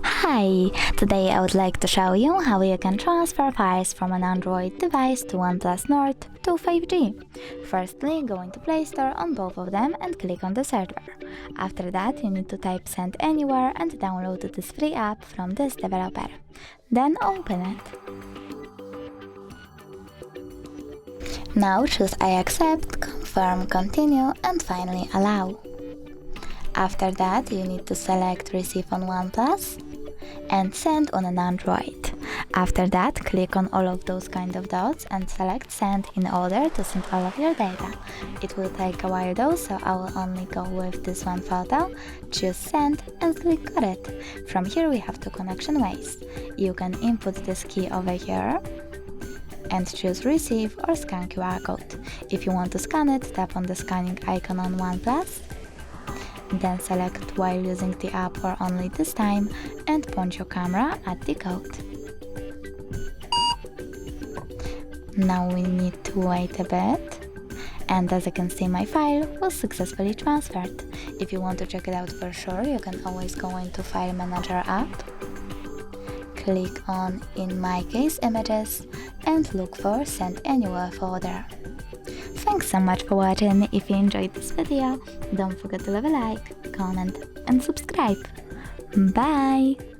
Hi! Today I would like to show you how you can transfer files from an Android device to OnePlus Nord to 5G. Firstly, go into Play Store on both of them and click on the search bar. After that, you need to type Send Anywhere and download this free app from this developer. Then open it. Now choose I accept, confirm, continue and finally allow. After that, you need to select Receive on OnePlus and Send on an Android. After that, click on all of those kind of dots and select Send in order to send all of your data. It will take a while though, so I will only go with this one photo. Choose Send and click on it. From here we have two connection ways. You can input this key over here and choose Receive or Scan QR code. If you want to scan it, tap on the scanning icon on OnePlus. Then select while using the app or only this time and point your camera at the code. Now we need to wait a bit, and as you can see my file was successfully transferred. If you want to check it out for sure, you can always go into File Manager app, click on, in my case, Images, and look for Send Anywhere folder. Thanks so much for watching. If you enjoyed this video, don't forget to leave a like, comment and subscribe. Bye!